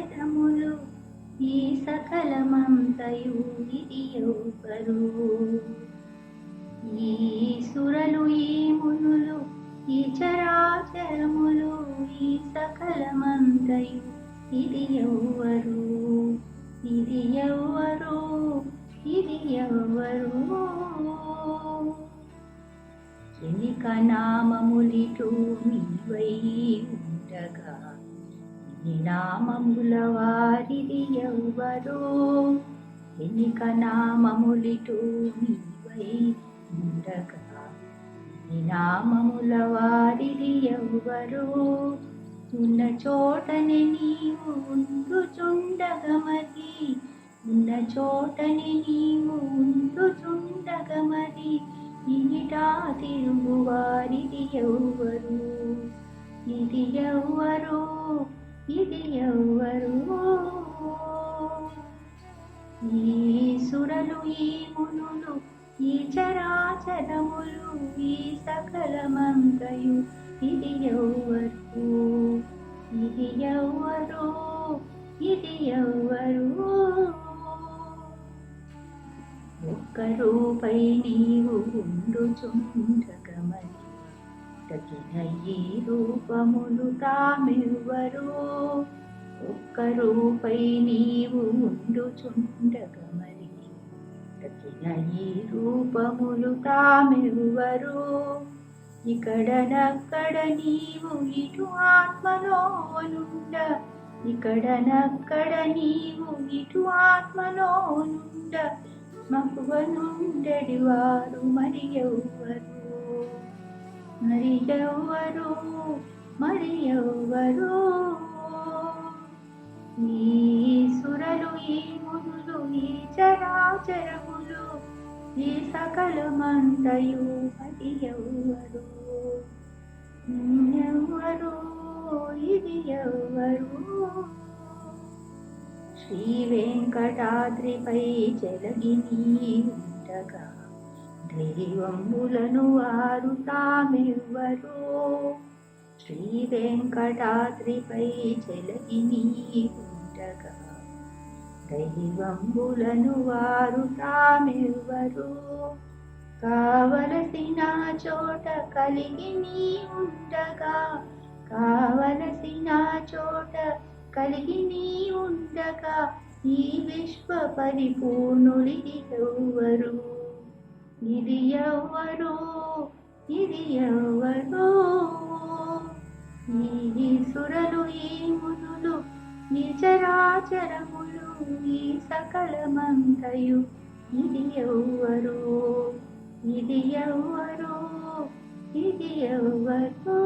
చరాచరములు ఈ సకలమంతయు ఇది ఎవ్వరు? ఈ సురలు ఈ మునులు ఈ చరాచరములు ఈ సకలమంతయు ఇది ఎవ్వరు? ఇది ఎవ్వరు? ఇది ఎవ్వరు? ఎనిక నామములిటు నీవై ఉండగా నీ నామముల వారిది ఎవ్వరు? ఎనిక నామములిటు నీవై ఉండగా నీ నామముల వారిది ఎవ్వరు? ఉన్న చోటనే నీవు ఉండుచుండగమది, ఉన్న చోటనే నీవు ఉండుచుండగమది ఇనిటా తిరుగు వారిది ఎవ్వరు? ఇది ఎవ్వరు? ఇది ఎవ్వరు? ఈ సురలు ఈ మునులు ఈ చరాచరములు ఈ సకలమంతయు ఇది ఎవ్వరు? ఇది ఎవ్వరు? ఇది ఎవ్వరు? ఒక్క రూపై నీవు ఉండుచుండగమని తగిన ఈ రూపములు తామెవ్వరు? ఒక్క రూపై నీవు ఉండుచుండగమని తగిన ఈ రూపములు తామెవ్వరు? ఇక్కడనక్కడ నీవు ఇటు ఆత్మలోనుండ, ఇక్కడనక్కడ నీవు ఇటు ఆత్మలోనుండ మక్కువ నుండెడి వారు మరి ఎవ్వరు? మరి ఎవ్వరు? మరి ఎవ్వరు? ఈ సురలు ఈ మునులు ఈ చరాచరములు ఈ సకలమంతయు అది ఎవ్వరు? ఎవ్వరు? ఇది ఎవ్వరు? శ్రీ వెంకటాద్రిపై చెలగిని ఉండగా దైవములను వారు తామెవ్వరు? శ్రీ వెంకటాద్రిపై చెలగిని ఉండగా దైవములను వారు తామెవ్వరు? కావలసిన చోట కలిగి నీ ఉండగా, కావలసిన చోట కలిగి నీ ఉండగా ఈ విశ్వ పరిపూర్ణుడిది ఎవ్వరు? ఇది ఎవ్వరు? ఇది ఎవ్వరు? ఈ సురలు ఈ మునులు ఈ చరాచరములు ఈ సకలమంతయు ఇది ఎవ్వరు? ఇది ఎవ్వరు? ఇది ఎవ్వరు?